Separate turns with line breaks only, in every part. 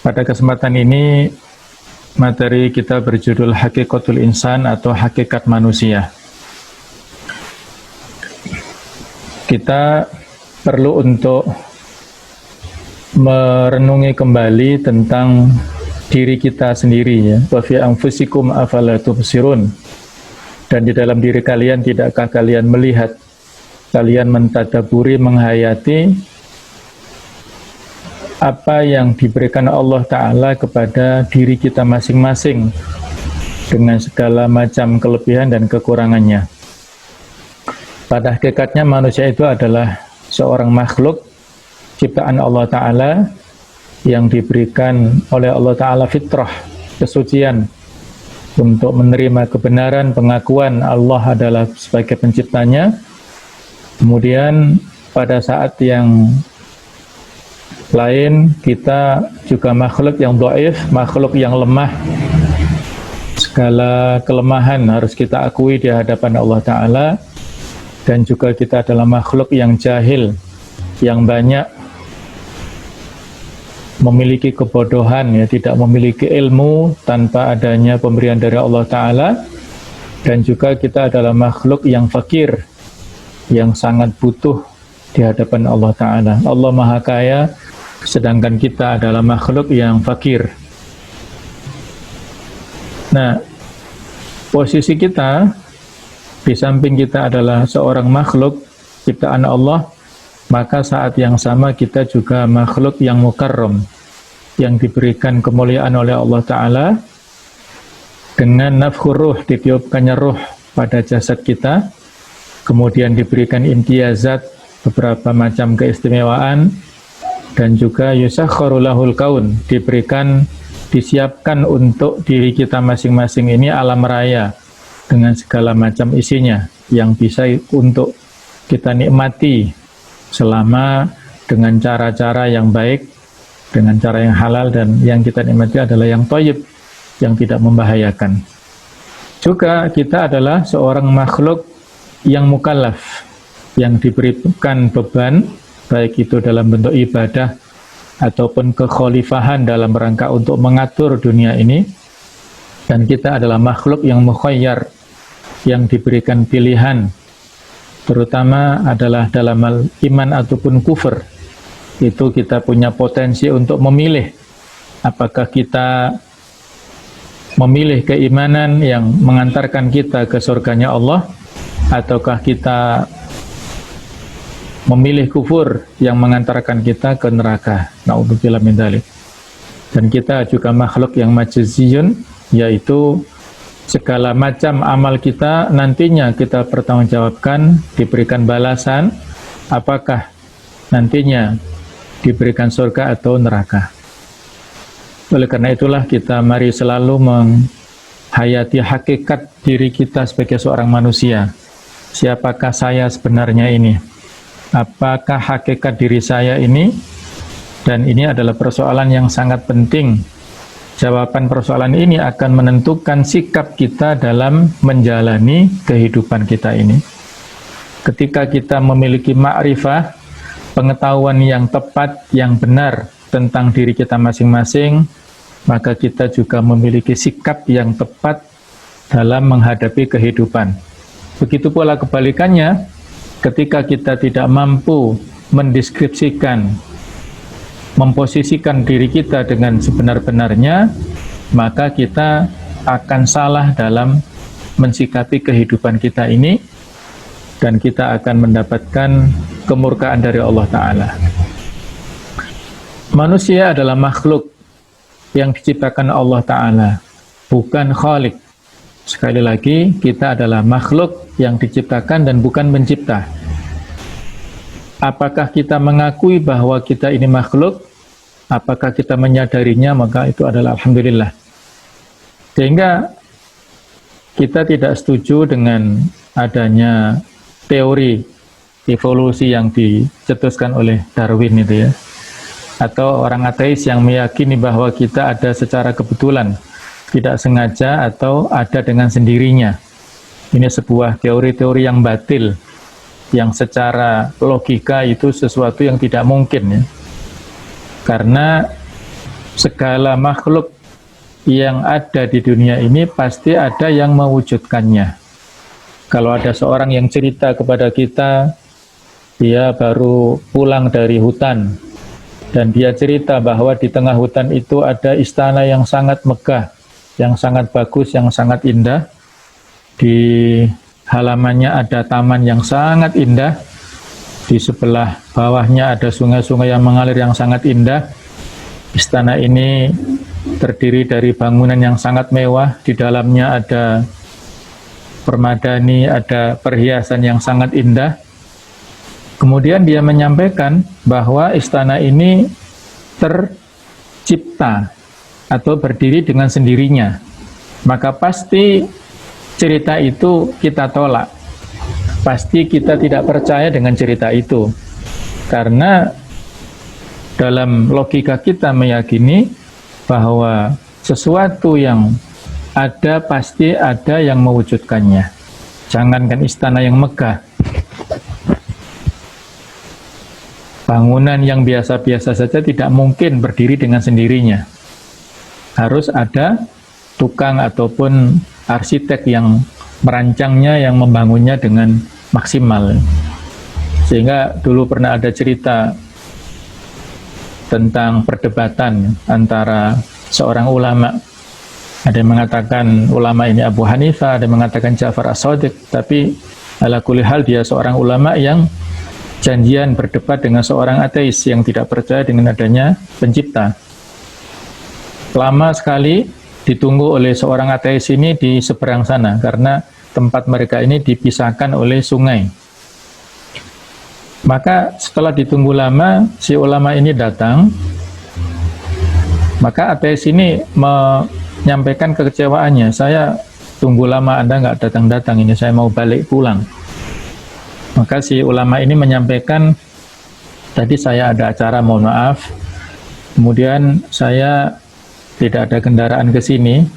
Pada kesempatan ini materi kita berjudul Hakikatul Insan atau Hakikat Manusia. Kita perlu untuk merenungi kembali tentang diri kita sendiri, ya. Wa fi anfusikum afala tubsirun. Dan di dalam diri kalian tidakkah kalian melihat, kalian mentadaburi, menghayati apa yang diberikan Allah Ta'ala kepada diri kita masing-masing dengan segala macam kelebihan dan kekurangannya. Pada hakikatnya manusia itu adalah seorang makhluk ciptaan Allah Ta'ala yang diberikan oleh Allah Ta'ala fitrah, kesucian untuk menerima kebenaran, pengakuan Allah adalah sebagai penciptanya. Kemudian pada saat yang lain kita juga makhluk yang dhaif, makhluk yang lemah. Segala kelemahan harus kita akui di hadapan Allah Ta'ala. Dan juga kita adalah makhluk yang jahil, yang banyak memiliki kebodohan, ya, tidak memiliki ilmu tanpa adanya pemberian dari Allah Ta'ala. Dan juga kita adalah makhluk yang fakir, yang sangat butuh di hadapan Allah Ta'ala. Allah Maha Kaya, sedangkan kita adalah makhluk yang fakir. Nah, posisi kita, di samping kita adalah seorang makhluk ciptaan Allah, maka saat yang sama kita juga makhluk yang mukarram, yang diberikan kemuliaan oleh Allah Ta'ala dengan nafkhur ruh, ditiupkannya ruh pada jasad kita, kemudian diberikan imtiyazat, beberapa macam keistimewaan, dan juga yusakhkharu lahul kaun, disiapkan untuk diri kita masing-masing ini alam raya dengan segala macam isinya yang bisa untuk kita nikmati selama dengan cara-cara yang baik, dengan cara yang halal, dan yang kita nikmati adalah yang thayyib, yang tidak membahayakan. Juga kita adalah seorang makhluk yang mukallaf, yang diberikan beban, baik itu dalam bentuk ibadah ataupun kekhalifahan dalam rangka untuk mengatur dunia ini. Dan kita adalah makhluk yang mukhayyar, yang diberikan pilihan, terutama adalah dalam iman ataupun kufur. Itu kita punya potensi untuk memilih apakah kita memilih keimanan yang mengantarkan kita ke surganya Allah, ataukah kita memilih kufur yang mengantarkan kita ke neraka. Na'udzubillah min dzalik. Dan kita juga makhluk yang majziyun, yaitu segala macam amal kita nantinya kita pertanggungjawabkan, diberikan balasan, apakah nantinya diberikan surga atau neraka. Oleh karena itulah kita mari selalu menghayati hakikat diri kita sebagai seorang manusia. Siapakah saya sebenarnya ini? Apakah hakikat diri saya ini? Dan ini adalah persoalan yang sangat penting. Jawaban persoalan ini akan menentukan sikap kita dalam menjalani kehidupan kita ini. Ketika kita memiliki ma'rifah, pengetahuan yang tepat, yang benar tentang diri kita masing-masing, maka kita juga memiliki sikap yang tepat dalam menghadapi kehidupan. Begitu pula kebalikannya, ketika kita tidak mampu mendeskripsikan, memposisikan diri kita dengan sebenar-benarnya, maka kita akan salah dalam mensikapi kehidupan kita ini, dan kita akan mendapatkan kemurkaan dari Allah Ta'ala. Manusia adalah makhluk yang diciptakan Allah Ta'ala, bukan khalik. Sekali lagi, kita adalah makhluk yang diciptakan dan bukan pencipta. Apakah kita mengakui bahwa kita ini makhluk? Apakah kita menyadarinya? Maka itu adalah alhamdulillah. Sehingga kita tidak setuju dengan adanya teori evolusi yang dicetuskan oleh Darwin itu, ya. Atau orang ateis yang meyakini bahwa kita ada secara kebetulan, tidak sengaja atau ada dengan sendirinya. Ini sebuah teori-teori yang batil, yang secara logika itu sesuatu yang tidak mungkin, ya. Karena segala makhluk yang ada di dunia ini pasti ada yang mewujudkannya. Kalau ada seorang yang cerita kepada kita, dia baru pulang dari hutan, dan dia cerita bahwa di tengah hutan itu ada istana yang sangat megah, yang sangat bagus, yang sangat indah. Di halamannya ada taman yang sangat indah, di sebelah bawahnya ada sungai-sungai yang mengalir yang sangat indah. Istana ini terdiri dari bangunan yang sangat mewah, di dalamnya ada permadani, ada perhiasan yang sangat indah. Kemudian dia menyampaikan bahwa istana ini tercipta atau berdiri dengan sendirinya. Maka pasti cerita itu kita tolak. Pasti kita tidak percaya dengan cerita itu. Karena dalam logika kita meyakini bahwa sesuatu yang ada pasti ada yang mewujudkannya. Jangankan istana yang megah, bangunan yang biasa-biasa saja tidak mungkin berdiri dengan sendirinya. Harus ada tukang ataupun arsitek yang merancangnya, yang membangunnya dengan maksimal. Sehingga dulu pernah ada cerita tentang perdebatan antara seorang ulama. Ada yang mengatakan ulama ini Abu Hanifah, ada yang mengatakan Ja'far As-Shadiq, tapi ala kulli hal dia seorang ulama yang janjian berdebat dengan seorang ateis yang tidak percaya dengan adanya pencipta. Lama sekali ditunggu oleh seorang ateis ini di seberang sana, karena tempat mereka ini dipisahkan oleh sungai. Maka setelah ditunggu lama, si ulama ini datang. Maka ateis ini menyampaikan kekecewaannya, saya tunggu lama Anda nggak datang-datang, ini saya mau balik pulang. Maka si ulama ini menyampaikan, tadi saya ada acara, mohon maaf, kemudian saya tidak ada kendaraan ke sini,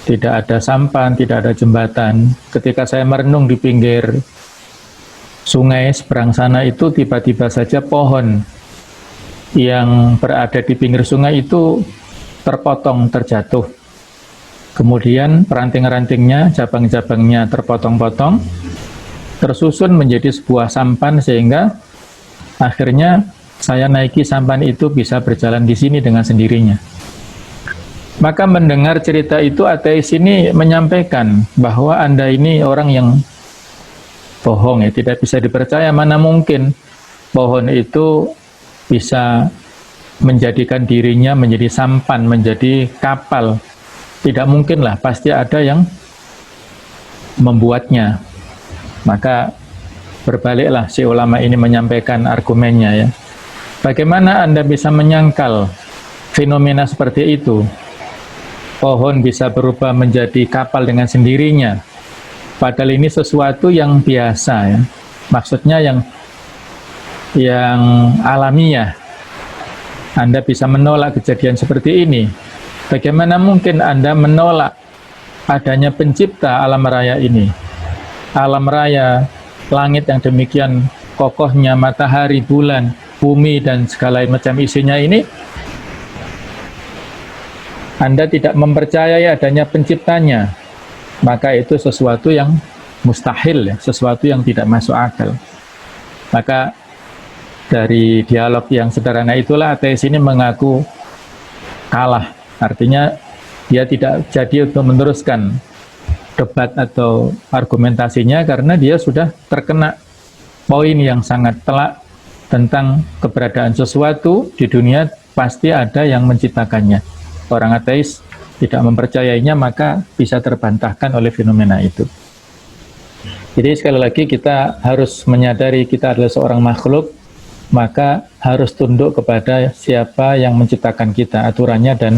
tidak ada sampan, tidak ada jembatan. Ketika saya merenung di pinggir sungai seberang sana itu, tiba-tiba saja pohon yang berada di pinggir sungai itu terpotong, terjatuh. Kemudian ranting-rantingnya, cabang-cabangnya terpotong-potong, tersusun menjadi sebuah sampan, sehingga akhirnya saya naiki sampan itu bisa berjalan di sini dengan sendirinya. Maka mendengar cerita itu, ateis ini menyampaikan bahwa Anda ini orang yang bohong, ya, tidak bisa dipercaya. Mana mungkin pohon itu bisa menjadikan dirinya menjadi sampan, menjadi kapal. Tidak mungkinlah, pasti ada yang membuatnya. Maka berbaliklah si ulama ini menyampaikan argumennya, ya. Bagaimana Anda bisa menyangkal fenomena seperti itu? Pohon bisa berubah menjadi kapal dengan sendirinya. Padahal ini sesuatu yang biasa, ya. Maksudnya yang alamiah. Anda bisa menolak kejadian seperti ini. Bagaimana mungkin Anda menolak adanya pencipta alam raya ini? Alam raya, langit yang demikian kokohnya, matahari, bulan, bumi, dan segala macam isinya ini, Anda tidak mempercayai adanya penciptanya, maka itu sesuatu yang mustahil, ya, sesuatu yang tidak masuk akal. Maka dari dialog yang sederhana itulah ateis ini mengaku kalah. Artinya dia tidak jadi untuk meneruskan debat atau argumentasinya, karena dia sudah terkena poin yang sangat telak tentang keberadaan sesuatu di dunia pasti ada yang menciptakannya. Orang ateis tidak mempercayainya, maka bisa terbantahkan oleh fenomena itu. Jadi sekali lagi kita harus menyadari kita adalah seorang makhluk, maka harus tunduk kepada siapa yang menciptakan kita, aturannya dan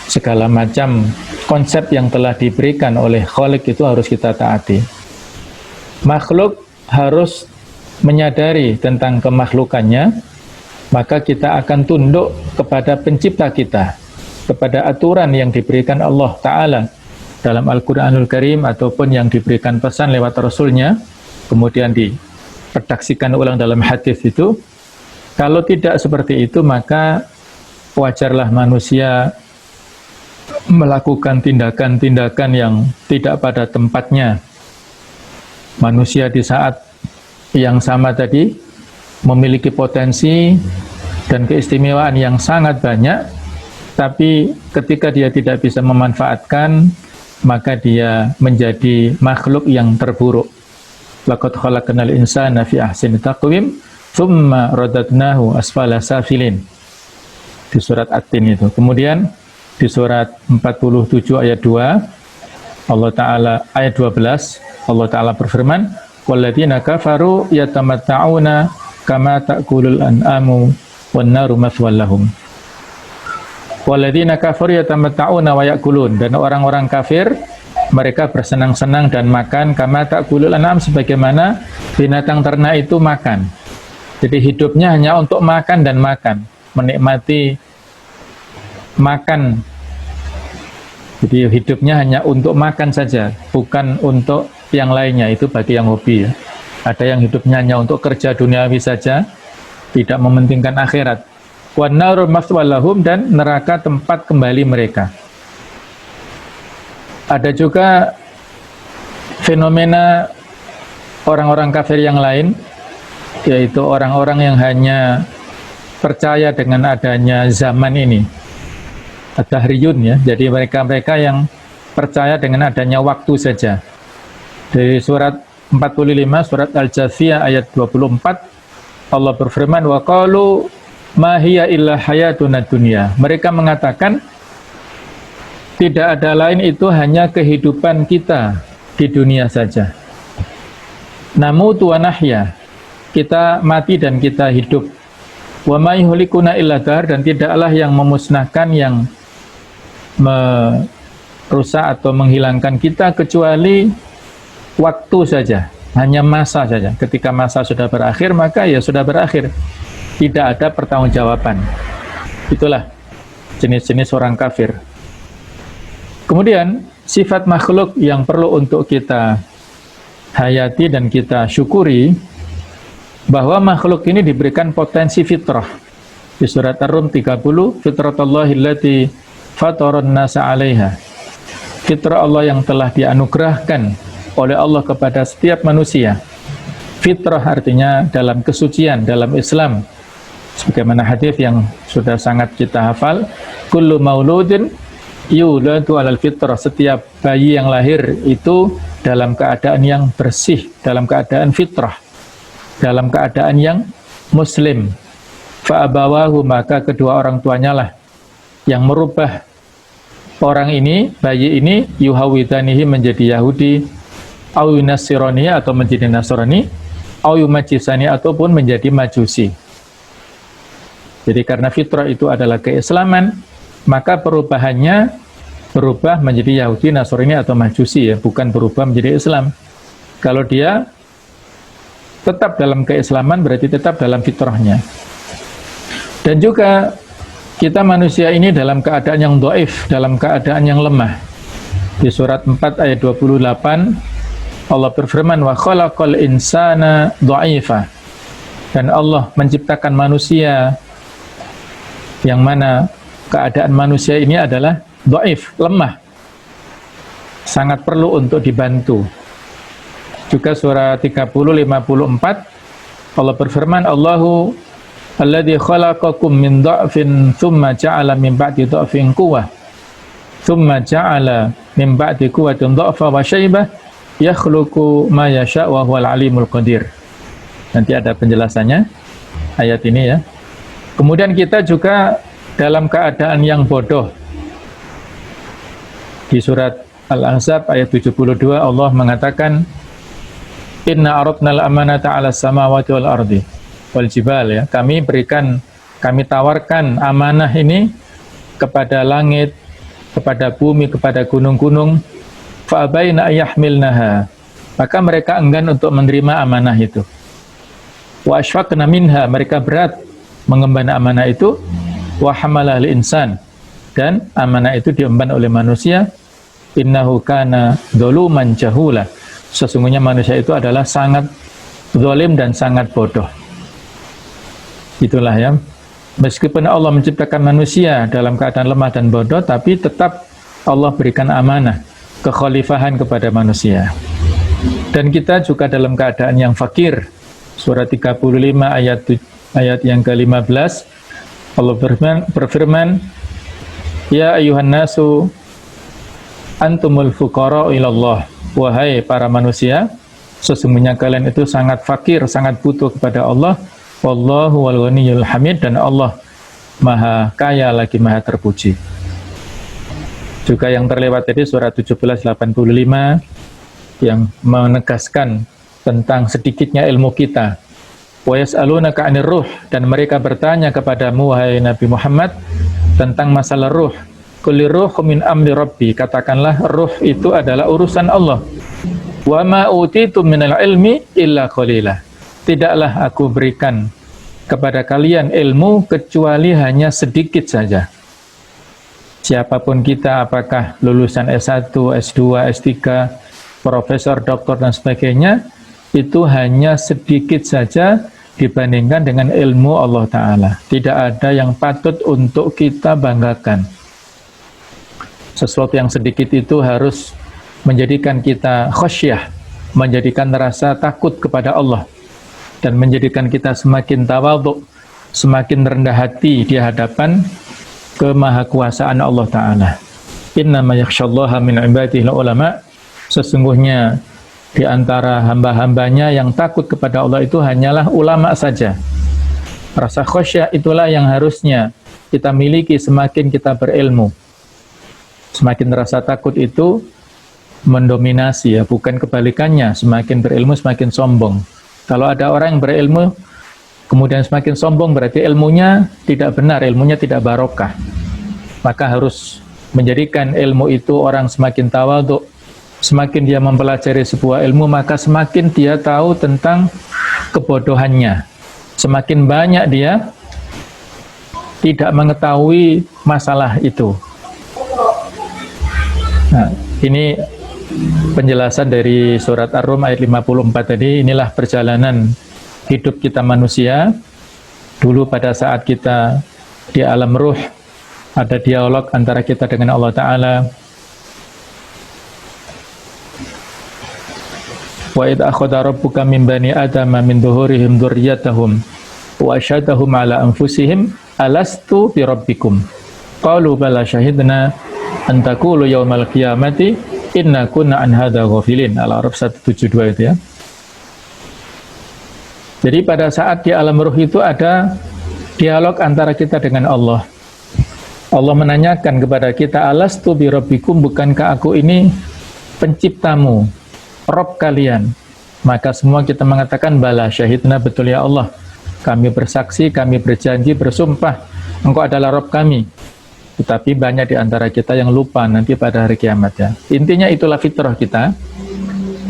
segala macam konsep yang telah diberikan oleh Khalik itu harus kita taati. Makhluk harus menyadari tentang kemakhlukannya, maka kita akan tunduk kepada pencipta kita, kepada aturan yang diberikan Allah Ta'ala dalam Al-Quranul Karim ataupun yang diberikan pesan lewat Rasulnya, kemudian diredaksikan ulang dalam hadis itu. Kalau tidak seperti itu, maka wajarlah manusia melakukan tindakan-tindakan yang tidak pada tempatnya. Manusia di saat yang sama tadi memiliki potensi dan keistimewaan yang sangat banyak, tapi ketika dia tidak bisa memanfaatkan, maka dia menjadi makhluk yang terburuk. Laqad khalaqnal insana fi ahsani taqwim tsumma radadnahu asfala safilin. Di surat At-Tin itu. Kemudian di surat 47 ayat 2 Allah Ta'ala ayat 12 Allah Ta'ala berfirman, walladzina kafaru yatamatta'una kama ta'kulul an'amu wan naru mathwal lahum. Walladzina kafaru yatamatta'una wa ya'kulun, dan orang-orang kafir mereka bersenang-senang dan makan kama ta'kulul an'am, sebagaimana binatang ternak itu makan. Jadi hidupnya hanya untuk makan dan makan, menikmati makan. Jadi hidupnya hanya untuk makan saja, bukan untuk yang lainnya. Itu bagi yang hobi ya. Ada yang hidupnya hanya untuk kerja duniawi saja, tidak mementingkan akhirat. Wan naru mathwal lahum, dan neraka tempat kembali mereka. Ada juga fenomena orang-orang kafir yang lain, yaitu orang-orang yang hanya percaya dengan adanya zaman ini, ad-dahriyun ya. Jadi mereka-mereka yang percaya dengan adanya waktu saja. Dari surat 45, surat Al-Jathiyah ayat 24, Allah berfirman, wa qalu ma hiya illa hayatuna dunya. Mereka mengatakan tidak ada lain itu hanya kehidupan kita di dunia saja. Namutu wa nahya, kita mati dan kita hidup. Wa ma yuhlikuna illa dahr, dan tidaklah yang memusnahkan, yang merusak atau menghilangkan kita kecuali waktu saja, hanya masa saja. Ketika masa sudah berakhir, maka ya sudah berakhir, tidak ada pertanggungjawaban. Itulah jenis-jenis orang kafir. Kemudian sifat makhluk yang perlu untuk kita hayati dan kita syukuri, bahwa makhluk ini diberikan potensi fitrah. Di surat Ar-Rum 30, fitratallahi allati fataran nasa 'alaiha. Fitrah Allah yang telah dianugerahkan oleh Allah kepada setiap manusia. Fitrah artinya dalam kesucian, dalam Islam. Sebagaimana hadis yang sudah sangat kita hafal, kullu mauludin yuladu 'alal fitrah. Setiap bayi yang lahir itu dalam keadaan yang bersih, dalam keadaan fitrah, dalam keadaan yang muslim. Fa'abawahu, maka kedua orang tuanya lah yang merubah orang ini, bayi ini, yuhawidanihi, menjadi Yahudi, au yunasirani, atau menjadi Nasrani, au yumajisani, ataupun menjadi Majusi. Jadi karena fitrah itu adalah keislaman, maka perubahannya berubah menjadi Yahudi, Nasrani, atau Majusi ya, bukan berubah menjadi Islam. Kalau dia tetap dalam keislaman, berarti tetap dalam fitrahnya. Dan juga kita manusia ini dalam keadaan yang dhaif, dalam keadaan yang lemah. Di surat 4 ayat 28 Allah berfirman, wa khalaqal insana dha'ifa. Dan Allah menciptakan manusia yang mana keadaan manusia ini adalah dhaif, lemah, sangat perlu untuk dibantu. Juga surah 30 54 Allah berfirman, Allahu alladzi khalaqakum min dha'fin thumma ja'ala min ba'di dha'fin quwwah thumma ja'ala min ba'di quwwatin dha'fa wa syaibah yakhluqu ma yasha' wa huwal alimul qadir. Nanti ada penjelasannya ayat ini ya. Kemudian kita juga dalam keadaan yang bodoh. Di surat Al-Ahzab ayat 72 Allah mengatakan, inna aradnal amanata 'alas samawati wal ardi wal jibal, ya. Kami tawarkan amanah ini kepada langit, kepada bumi, kepada gunung-gunung. Fa abaina ayyahmilnaha, maka mereka enggan untuk menerima amanah itu. Wa ashfaqna minha, mereka berat mengemban amanah itu. Wa hamalal insan, dan amanah itu diemban oleh manusia. Innahu kana dzuluman jahula, sesungguhnya manusia itu adalah sangat zalim dan sangat bodoh. Itulah ya. Meskipun Allah menciptakan manusia dalam keadaan lemah dan bodoh, tapi tetap Allah berikan amanah, kekhalifahan kepada manusia. Dan kita juga dalam keadaan yang fakir. Surat 35 ayat yang ke-15, Allah berfirman, Ya ayuhan nasu antumul fuqara ilallah. Wahai para manusia, sesungguhnya kalian itu sangat fakir, sangat butuh kepada Allah. Wallahu wal ghaniyul hamid, dan Allah maha kaya lagi maha terpuji. Juga yang terlewat tadi surat 1785 yang menegaskan tentang sedikitnya ilmu kita. Wa yas'alunaka 'anir ruh, dan mereka bertanya kepadamu wahai Nabi Muhammad tentang masalah ruh. Kulli ruhu min amri rabbi, katakanlah ruh itu adalah urusan Allah. Wa ma utitu minal ilmi illa qalila, tidaklah aku berikan kepada kalian ilmu kecuali hanya sedikit saja. Siapapun kita, apakah lulusan S1, S2, S3, profesor, doktor, dan sebagainya, itu hanya sedikit saja dibandingkan dengan ilmu Allah Ta'ala. Tidak ada yang patut untuk kita banggakan. Sesuatu yang sedikit itu harus menjadikan kita khasyah, menjadikan rasa takut kepada Allah, dan menjadikan kita semakin tawadhu, semakin rendah hati di hadapan kemahakuasaan Allah Ta'ala. Innama yakhshallaha min ibadihi ulama, sesungguhnya di antara hamba-hambanya yang takut kepada Allah itu hanyalah ulama saja. Rasa khasyah itulah yang harusnya kita miliki semakin kita berilmu. Semakin rasa takut itu mendominasi, ya, bukan kebalikannya. Semakin berilmu semakin sombong. Kalau ada orang yang berilmu kemudian semakin sombong, berarti ilmunya tidak benar, ilmunya tidak barokah. Maka harus menjadikan ilmu itu orang semakin tawadhu. Semakin dia mempelajari sebuah ilmu, maka semakin dia tahu tentang kebodohannya. Semakin banyak dia tidak mengetahui masalah itu. Nah, ini penjelasan dari surat Ar-Rum ayat 54 tadi. Inilah perjalanan hidup kita manusia. Dulu pada saat kita di alam ruh, ada dialog antara kita dengan Allah Ta'ala. Wa idh akhadha rabbuka min bani adama min dhuhurihim dzurriyyatahum wa asyhadahum ala anfusihim alastu bi rabbikum qalu bala syahidna an taqulu yaumal qiyamati inna kunna an hadza ghafilin. Al-A'raf 172 itu ya. Jadi pada saat di alam ruh itu ada dialog antara kita dengan Allah. Allah menanyakan kepada kita, alastu bi rabbikum, bukankah aku ini penciptamu, Rob kalian? Maka semua kita mengatakan, bala syahidna, betul ya Allah, kami bersaksi, kami berjanji, bersumpah engkau adalah Rob kami. Tetapi banyak di antara kita yang lupa nanti pada hari kiamat ya. Intinya itulah fitrah kita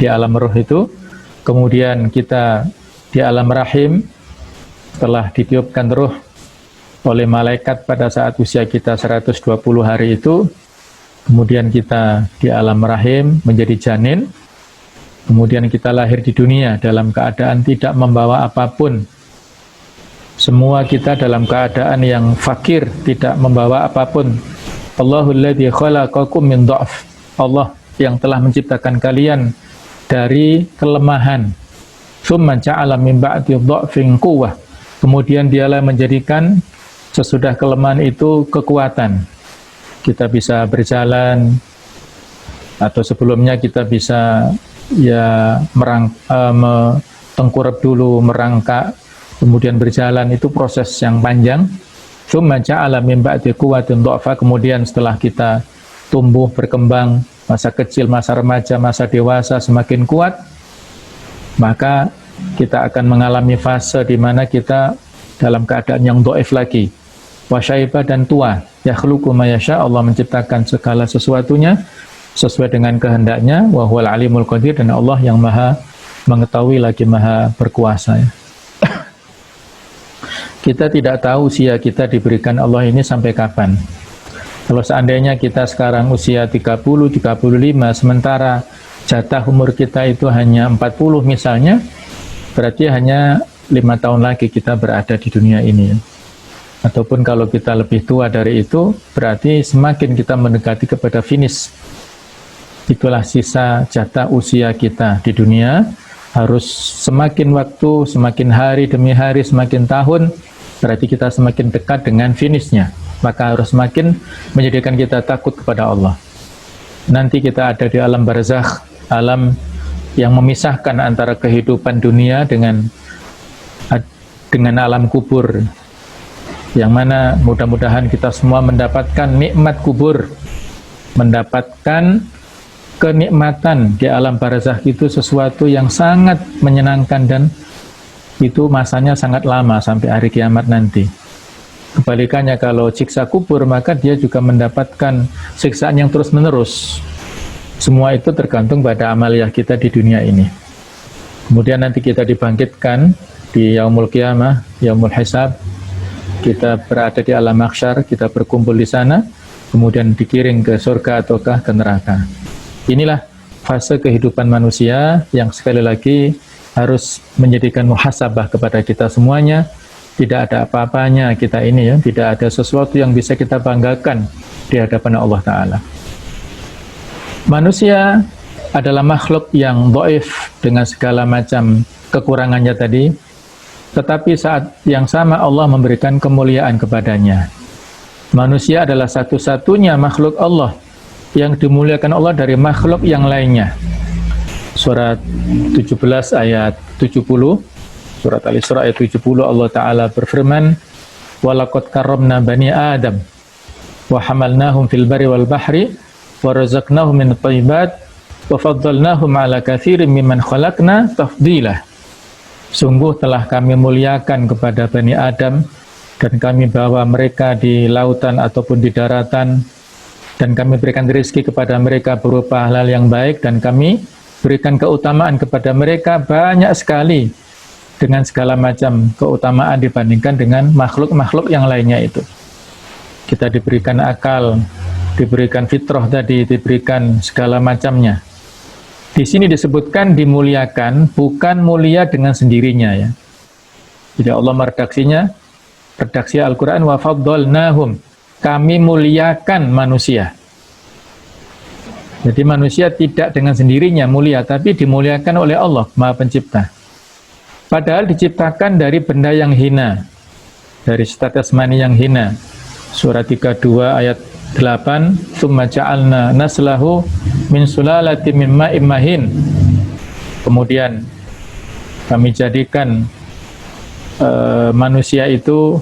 di alam ruh itu. Kemudian kita di alam rahim, setelah ditiupkan ruh oleh malaikat pada saat usia kita 120 hari itu, kemudian kita di alam rahim menjadi janin, kemudian kita lahir di dunia dalam keadaan tidak membawa apapun. Semua kita dalam keadaan yang fakir, tidak membawa apapun. Allahul ladzi khalaqakum min dha'f, Allah yang telah menciptakan kalian dari kelemahan. Tsumma ja'ala min ba'di dha'fin quwwah, kemudian dialah menjadikan sesudah kelemahan itu kekuatan. Kita bisa berjalan, atau sebelumnya kita bisa ya tengkurap dulu, merangkak, kemudian berjalan, itu proses yang panjang. Tsumma ja'ala min ba'di quwwatin dha'fa, kemudian setelah kita tumbuh, berkembang, masa kecil, masa remaja, masa dewasa semakin kuat, maka kita akan mengalami fase di mana kita dalam keadaan yang dhaif lagi. Wasyaiba, dan tua. Yakhluqu ma yasha, Allah menciptakan segala sesuatunya sesuai dengan kehendaknya. Wa huwal alimul qadir, dan Allah yang maha mengetahui lagi maha berkuasa. Kita tidak tahu usia kita diberikan Allah ini sampai kapan. Kalau seandainya kita sekarang usia 30, 35, sementara jatah umur kita itu hanya 40 misalnya, berarti hanya 5 tahun lagi kita berada di dunia ini. Ataupun kalau kita lebih tua dari itu, berarti semakin kita mendekati kepada finish. Itulah sisa jatah usia kita di dunia. Harus semakin waktu, semakin hari demi hari, semakin tahun, berarti kita semakin dekat dengan finishnya. Maka harus semakin menjadikan kita takut kepada Allah. Nanti kita ada di alam barzakh, alam yang memisahkan antara kehidupan dunia dengan alam kubur, yang mana mudah-mudahan kita semua mendapatkan nikmat kubur, mendapatkan kenikmatan di alam barzakh. Itu sesuatu yang sangat menyenangkan dan itu masanya sangat lama sampai hari kiamat nanti. Kebalikannya kalau siksa kubur, maka dia juga mendapatkan siksaan yang terus-menerus. Semua itu tergantung pada amaliyah kita di dunia ini. Kemudian nanti kita dibangkitkan di yaumul qiyamah, yaumul hisab. Kita berada di alam mahsyar, kita berkumpul di sana, kemudian dikirim ke surga ataukah ke neraka. Inilah fase kehidupan manusia yang sekali lagi harus menjadikan muhasabah kepada kita semuanya. Tidak ada apa-apanya kita ini ya, tidak ada sesuatu yang bisa kita banggakan di hadapan Allah Ta'ala. Manusia adalah makhluk yang dhaif dengan segala macam kekurangannya tadi, tetapi saat yang sama Allah memberikan kemuliaan kepadanya. Manusia adalah satu-satunya makhluk Allah yang dimuliakan Allah dari makhluk yang lainnya. Surat 17 ayat 70, surat Al-Isra ayat 70, Allah Ta'ala berfirman, وَلَقَدْ كَرَّمْنَا بَنِي آدَمَ وَحَمَلْنَاهُمْ فِي الْبَرِّ وَالْبَحْرِ وَرَزَقْنَاهُمْ مِنَ الطَّيِّبَاتِ وَفَضَّلْنَاهُمْ عَلَى كَثِيرٍ مِّمَّنْ خَلَقْنَا تَفْضِيلًا. Sungguh telah kami muliakan kepada Bani Adam, dan kami bawa mereka di lautan ataupun di daratan, dan kami berikan rezeki kepada mereka berupa hal yang baik, dan kami berikan keutamaan kepada mereka banyak sekali dengan segala macam keutamaan dibandingkan dengan makhluk-makhluk yang lainnya itu. Kita diberikan akal, diberikan fitrah tadi, diberikan segala macamnya. Di sini disebutkan dimuliakan, bukan mulia dengan sendirinya ya. Jadi Allah meredaksinya, redaksi Al-Quran, wa faddalnahum, kami muliakan manusia. Jadi manusia tidak dengan sendirinya mulia, tapi dimuliakan oleh Allah, Maha Pencipta. Padahal diciptakan dari benda yang hina, dari status mani yang hina. Surah 32 ayat 8, "Tsumma ja'alna naslahu min sulalatin min ma'in mahin." Kemudian kami jadikan manusia itu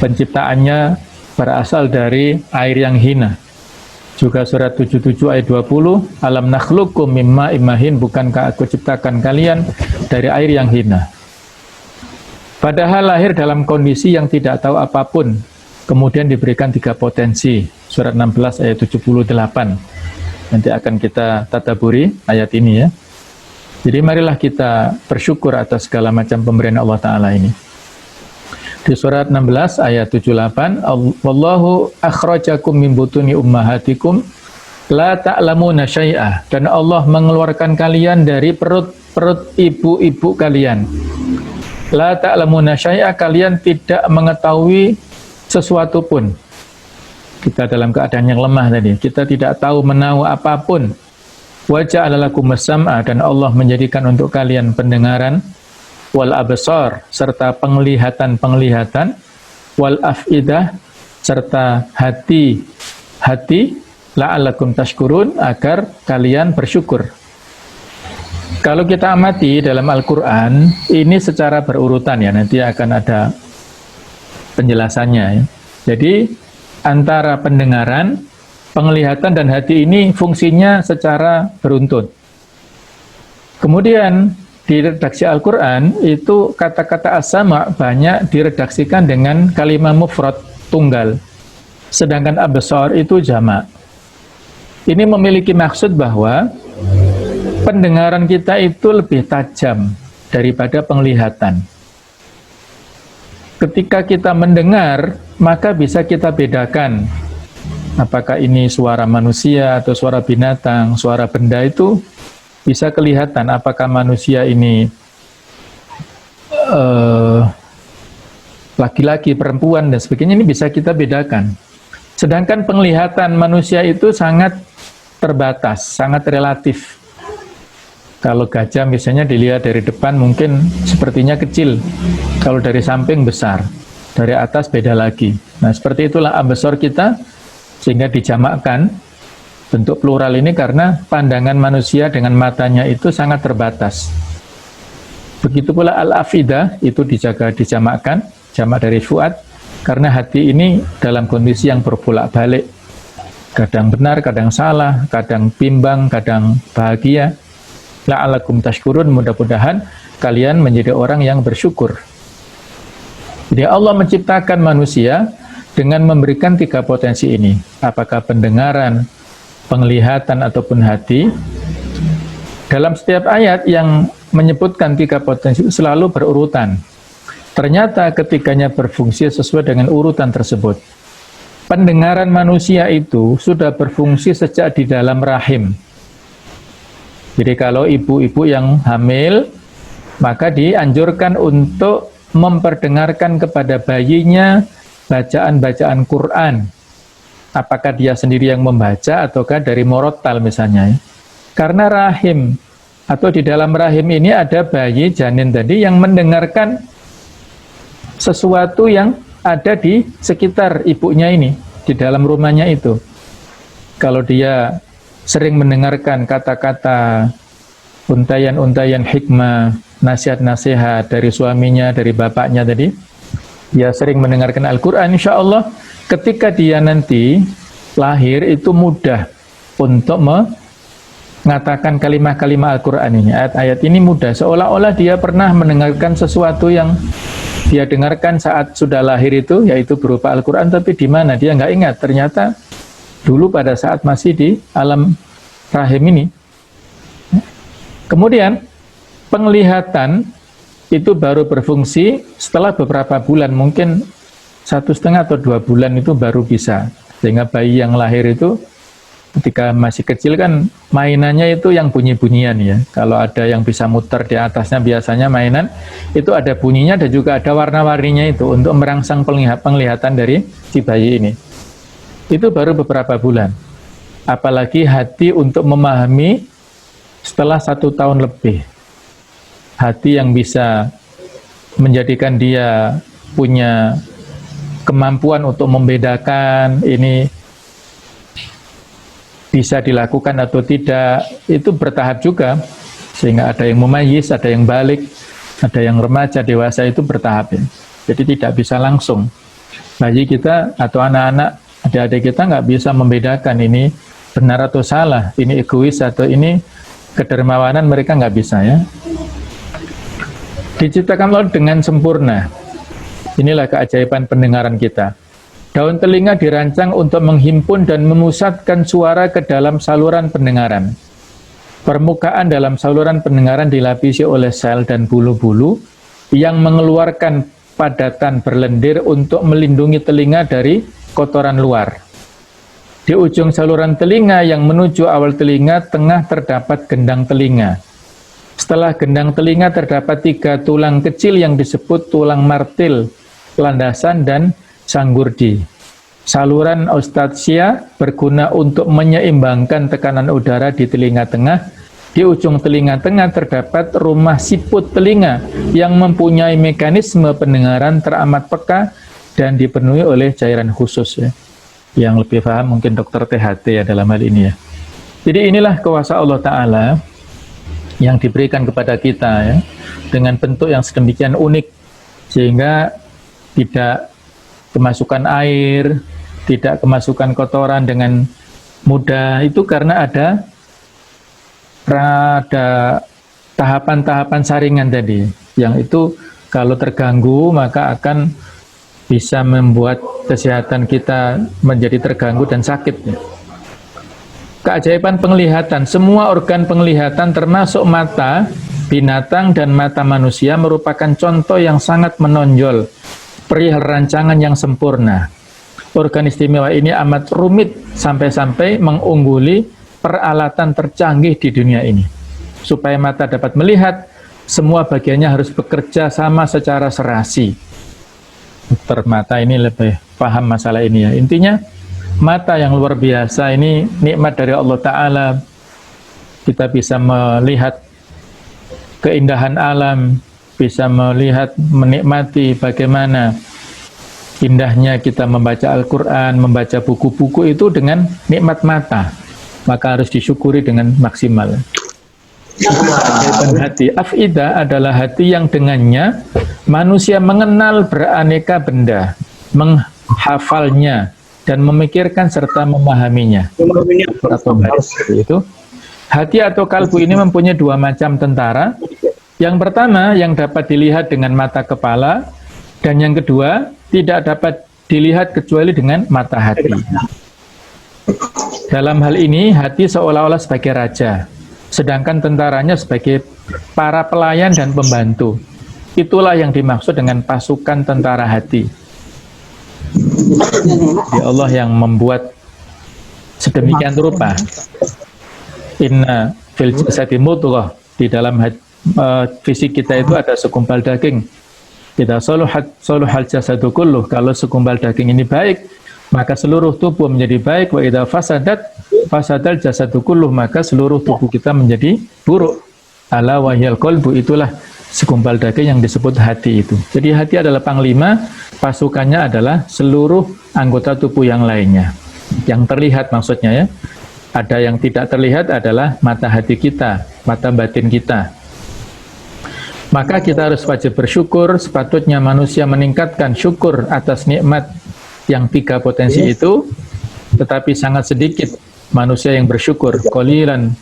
penciptaannya berasal dari air yang hina. Juga surat 77 ayat 20, "Alam nakhluqkum min ma'in mahin," bukankah aku ciptakan kalian dari air yang hina. Padahal lahir dalam kondisi yang tidak tahu apapun, kemudian diberikan 3 potensi. Surat 16 ayat 78. Nanti akan kita tadaburi ayat ini ya. Jadi marilah kita bersyukur atas segala macam pemberian Allah Ta'ala ini. Di surat 16 ayat 78, "Wallahu akhrajakum min butuni ummahatikum la ta'lamuna syai'ah." Dan Allah mengeluarkan kalian dari perut ibu-ibu kalian. La ta'lamuna syai'a, kalian tidak mengetahui sesuatu pun. Kita dalam keadaan yang lemah tadi, kita tidak tahu menahu apapun. Wa ja'ala lakumus sam'a, dan Allah menjadikan untuk kalian pendengaran, wal absar, serta penglihatan, wal afidah, serta hati, la'allakum tashkurun, agar kalian bersyukur. Kalau kita amati dalam Al-Quran, ini secara berurutan ya, nanti akan ada penjelasannya ya. Jadi antara pendengaran, penglihatan, dan hati ini fungsinya secara beruntun. Kemudian di redaksi Al-Quran itu kata-kata as-sama' banyak diredaksikan dengan kalimat mufrad tunggal, sedangkan absar itu jamak. Ini memiliki maksud bahwa pendengaran kita itu lebih tajam daripada penglihatan. Ketika kita mendengar, maka bisa kita bedakan apakah ini suara manusia atau suara binatang, suara benda, itu bisa kelihatan apakah manusia ini laki-laki, perempuan, dan sebagainya, ini bisa kita bedakan. Sedangkan penglihatan manusia itu sangat terbatas, sangat relatif. Kalau gajah misalnya dilihat dari depan mungkin sepertinya kecil, kalau dari samping besar, dari atas beda lagi. Nah, seperti itulah absor kita, sehingga dijamakkan bentuk plural ini karena pandangan manusia dengan matanya itu sangat terbatas. Begitu pula al-afidah itu dijamakkan, jamak dari fuad, karena hati ini dalam kondisi yang berbolak-balik, kadang benar, kadang salah, kadang bimbang, kadang bahagia. La'alakum tashkurun, mudah-mudahan kalian menjadi orang yang bersyukur. Jadi Allah menciptakan manusia dengan memberikan 3 potensi ini. Apakah pendengaran, penglihatan, ataupun hati. Dalam setiap ayat yang menyebutkan 3 potensi selalu berurutan. Ternyata ketiganya berfungsi sesuai dengan urutan tersebut. Pendengaran manusia itu sudah berfungsi sejak di dalam rahim. Jadi kalau ibu-ibu yang hamil, maka dianjurkan untuk memperdengarkan kepada bayinya bacaan-bacaan Quran. Apakah dia sendiri yang membaca ataukah dari morotal misalnya. Karena rahim atau di dalam rahim ini ada bayi janin tadi yang mendengarkan sesuatu yang ada di sekitar ibunya ini, di dalam rumahnya itu. Kalau dia sering mendengarkan kata-kata untayan-untayan hikmah, nasihat-nasihat dari suaminya, dari bapaknya tadi, dia sering mendengarkan Al-Quran, insya Allah ketika dia nanti lahir itu mudah untuk mengatakan kalimat-kalimat Al-Quran ini, ayat-ayat ini mudah, seolah-olah dia pernah mendengarkan sesuatu yang dia dengarkan saat sudah lahir itu, yaitu berupa Al-Quran, tapi di mana dia nggak ingat, ternyata dulu pada saat masih di alam rahim ini. Kemudian penglihatan itu baru berfungsi setelah beberapa bulan, mungkin 1,5 atau 2 bulan itu baru bisa. Sehingga bayi yang lahir itu ketika masih kecil kan mainannya itu yang bunyi-bunyian ya. Kalau ada yang bisa muter di atasnya biasanya mainan, itu ada bunyinya dan juga ada warna-warninya itu untuk merangsang penglihatan dari si bayi ini. Itu baru beberapa bulan. Apalagi hati untuk memahami setelah 1 tahun lebih. Hati yang bisa menjadikan dia punya kemampuan untuk membedakan ini bisa dilakukan atau tidak, itu bertahap juga. Sehingga ada yang mumayyiz, ada yang balik, ada yang remaja, dewasa, itu bertahap ya. Jadi tidak bisa langsung. Bayi kita atau anak-anak, adik-adik kita nggak bisa membedakan ini benar atau salah, ini egois atau ini kedermawanan, mereka nggak bisa ya. Diciptakan Allah dengan sempurna. Inilah keajaiban pendengaran kita. Daun telinga dirancang untuk menghimpun dan memusatkan suara ke dalam saluran pendengaran. Permukaan dalam saluran pendengaran dilapisi oleh sel dan bulu-bulu yang mengeluarkan padatan berlendir untuk melindungi telinga dari kotoran luar. Di ujung saluran telinga yang menuju awal telinga tengah terdapat gendang telinga. Setelah gendang telinga terdapat 3 tulang kecil yang disebut tulang martil, landasan, dan sanggurdi. Saluran eustatia berguna untuk menyeimbangkan tekanan udara di telinga tengah. Di ujung telinga tengah terdapat rumah siput telinga yang mempunyai mekanisme pendengaran teramat peka dan dipenuhi oleh cairan khusus ya. Yang lebih paham mungkin dokter THT ya dalam hal ini ya. Jadi inilah kuasa Allah Ta'ala yang diberikan kepada kita ya, dengan bentuk yang sedemikian unik sehingga tidak kemasukan air, tidak kemasukan kotoran dengan mudah. Itu karena ada tahapan-tahapan saringan tadi, yang itu kalau terganggu maka akan bisa membuat kesehatan kita menjadi terganggu dan sakit. Keajaiban penglihatan, semua organ penglihatan termasuk mata binatang dan mata manusia merupakan contoh yang sangat menonjol perihal rancangan yang sempurna. Organ istimewa ini amat rumit sampai-sampai mengungguli peralatan tercanggih di dunia ini. Supaya mata dapat melihat, semua bagiannya harus bekerja sama secara serasi. Dokter mata ini lebih paham masalah ini ya. Intinya mata yang luar biasa ini nikmat dari Allah Ta'ala. Kita bisa melihat keindahan alam, bisa melihat, menikmati bagaimana indahnya kita membaca Al-Quran, membaca buku-buku itu dengan nikmat mata. Maka harus disyukuri dengan maksimal. Dan hati afida adalah hati yang dengannya manusia mengenal beraneka benda, menghafalnya dan memikirkan serta memahaminya. Itu hati atau kalbu ini mempunyai dua macam tentara. Yang pertama yang dapat dilihat dengan mata kepala, dan yang kedua tidak dapat dilihat kecuali dengan mata hati. Dalam hal ini hati seolah-olah sebagai raja, sedangkan tentaranya sebagai para pelayan dan pembantu. Itulah yang dimaksud dengan pasukan tentara hati. Ya Allah yang membuat sedemikian rupa. Inna fil jasadi mudghah, di dalam fisik kita itu ada segumpal daging. Kita saluhal jasadu kulluh, kalau segumpal daging ini baik, maka seluruh tubuh menjadi baik. Wa idza fasadal jasadu kulluh, maka seluruh tubuh kita menjadi buruk. Ala wahyal qalbu, itulah segumpal daging yang disebut hati itu. Jadi hati adalah panglima, pasukannya adalah seluruh anggota tubuh yang lainnya. Yang terlihat maksudnya ya. Ada yang tidak terlihat adalah mata hati kita, mata batin kita. Maka kita harus wajib bersyukur. Sepatutnya manusia meningkatkan syukur atas nikmat yang tiga potensi itu, tetapi sangat sedikit manusia yang bersyukur. Qalilan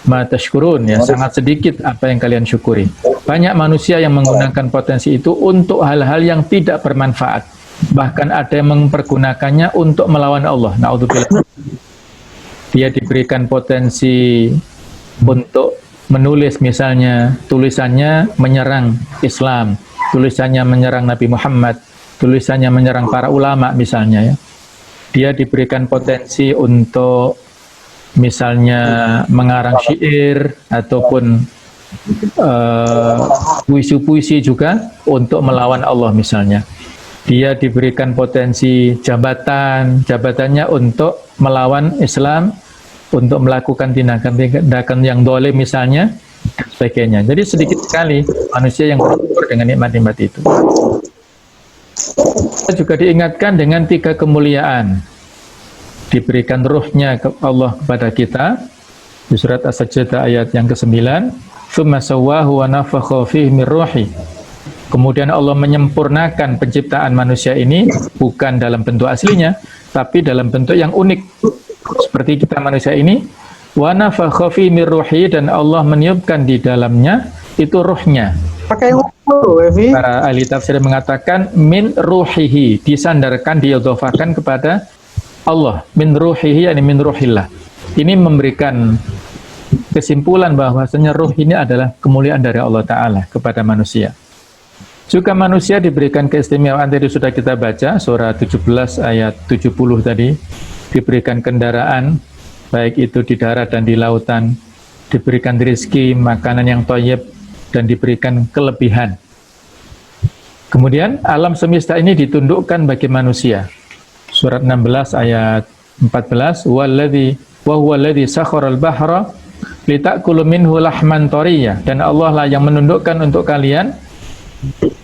ma tashkurun, ya, sangat sedikit apa yang kalian syukuri. Banyak manusia yang menggunakan potensi itu untuk hal-hal yang tidak bermanfaat. Bahkan ada yang mempergunakannya untuk melawan Allah. Na'udzubillah. Dia diberikan potensi untuk menulis, misalnya tulisannya menyerang Islam, tulisannya menyerang Nabi Muhammad, tulisannya menyerang para ulama misalnya ya. Dia diberikan potensi untuk misalnya mengarang syair ataupun puisi-puisi juga untuk melawan Allah misalnya. Dia diberikan potensi jabatannya untuk melawan Islam, untuk melakukan tindakan yang dolim misalnya, dan sebagainya. Jadi sedikit sekali manusia yang bersyukur dengan nikmat-nikmat itu. Kita juga diingatkan dengan tiga kemuliaan. Diberikan ruhnya Allah kepada kita, di surat As-Sajdah ayat yang ke-9, "Tsumma sawwahu wa nafakha fihi min ruhi." Kemudian Allah menyempurnakan penciptaan manusia ini, bukan dalam bentuk aslinya, tapi dalam bentuk yang unik. Seperti kita manusia ini, wa nafakha fihi min ruhi, dan Allah meniupkan di dalamnya itu ruhnya.
Pakai Evi.
Para ahli tafsir mengatakan min ruhihi, disandarkan, diidhofahkan kepada Allah. Min ruhihi, yakni min ruhillah. Ini memberikan kesimpulan bahwasanya ruh ini adalah kemuliaan dari Allah Ta'ala kepada manusia. Juga manusia diberikan keistimewaan, tadi sudah kita baca surah 17 ayat 70 tadi, diberikan kendaraan baik itu di darat dan di lautan, diberikan rezeki, makanan yang thayyib, dan diberikan kelebihan. Kemudian alam semesta ini ditundukkan bagi manusia. Surat 16 ayat 14, "Walladzi wa huwa alladzi sakharal bahra litakulu minhu lahman thariya." Dan Allah lah yang menundukkan untuk kalian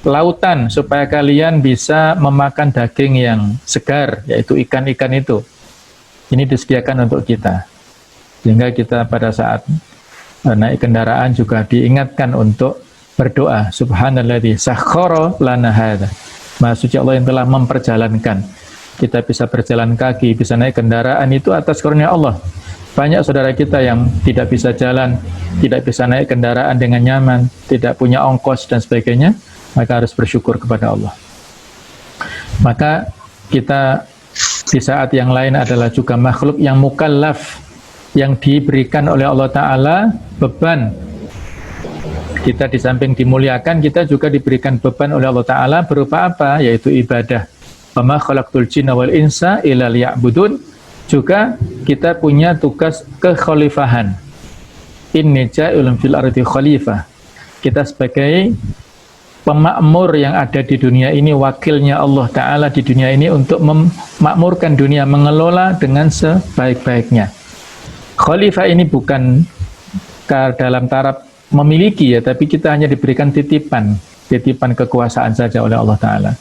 lautan supaya kalian bisa memakan daging yang segar, yaitu ikan-ikan itu. Ini disediakan untuk kita. Sehingga kita pada saat naik kendaraan juga diingatkan untuk berdoa, subhanalladzi sakhkhara lana hadza. Maha suci Allah yang telah memperjalankan. Kita bisa berjalan kaki, bisa naik kendaraan, itu atas karunia Allah. Banyak saudara kita yang tidak bisa jalan, tidak bisa naik kendaraan dengan nyaman, tidak punya ongkos dan sebagainya, maka harus bersyukur kepada Allah. Maka kita di saat yang lain adalah juga makhluk yang mukallaf, yang diberikan oleh Allah Ta'ala beban. Kita di samping dimuliakan, kita juga diberikan beban oleh Allah Ta'ala berupa apa? Yaitu ibadah. Wa ma khalaqtul jinna wal insa illa liya'budun. Juga kita punya tugas kekhalifahan. Inni ja'ilun fil ardi khalifah. Kita sebagai pemakmur yang ada di dunia ini, wakilnya Allah Ta'ala di dunia ini untuk memakmurkan dunia, mengelola dengan sebaik-baiknya. Khalifah ini bukan dalam taraf memiliki ya, tapi kita hanya diberikan titipan kekuasaan saja oleh Allah Ta'ala.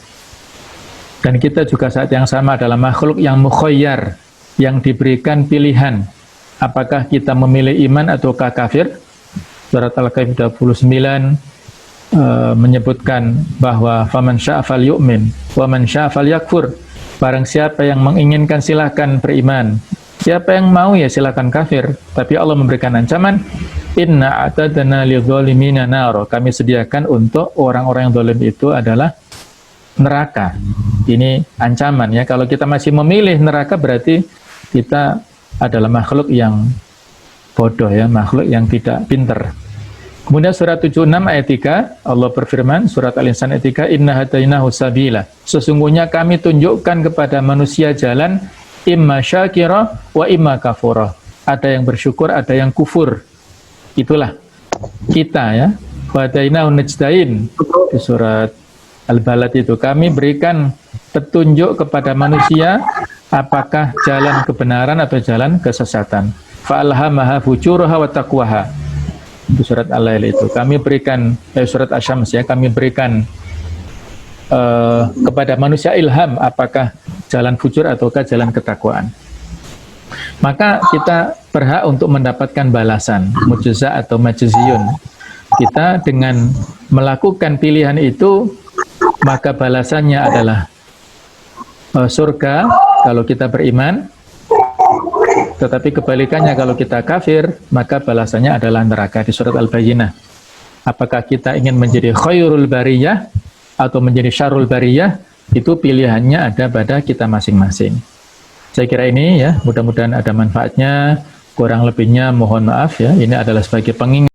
Dan kita juga saat yang sama adalah makhluk yang mukhayyar, yang diberikan pilihan, apakah kita memilih iman ataukah kafir. Surat Al-Kahfi 29 menyebutkan bahwa faman syaa falyu'min wa man syaa falyakfur. Barang siapa yang menginginkan silakan beriman, siapa yang mau ya silakan kafir. Tapi Allah memberikan ancaman, inna a'tadna lidzalimina nar. Kami sediakan untuk orang-orang yang zalim itu adalah neraka. Ini ancaman ya. Kalau kita masih memilih neraka berarti kita adalah makhluk yang bodoh ya, makhluk yang tidak pinter. Kemudian surat 76 ayat 3, Allah berfirman, surat Al-Insan ayat 3, inna hadainahu sabila. Sesungguhnya kami tunjukkan kepada manusia jalan imma syakira wa imma kafura. Ada yang bersyukur, ada yang kufur. Itulah kita ya. Wa hadainahu najdain. Di surat Al-Balad itu kami berikan petunjuk kepada manusia apakah jalan kebenaran atau jalan kesesatan. Fa'alhamaha fujuraha wa taqwaha. Itu surat Al-Lail itu. Kami berikan surat Asy-Syams ya, kami berikan kepada manusia ilham apakah jalan fujur ataukah jalan ketakwaan. Maka kita berhak untuk mendapatkan balasan mujza atau majziyun. Kita dengan melakukan pilihan itu, maka balasannya adalah surga kalau kita beriman. Tetapi kebalikannya kalau kita kafir, maka balasannya adalah neraka. Di surat Al-Bayyinah. Apakah kita ingin menjadi khairul bariyah atau menjadi syarrul bariyah, itu pilihannya ada pada kita masing-masing. Saya kira ini ya, mudah-mudahan ada manfaatnya. Kurang lebihnya mohon maaf ya. Ini adalah sebagai pengingat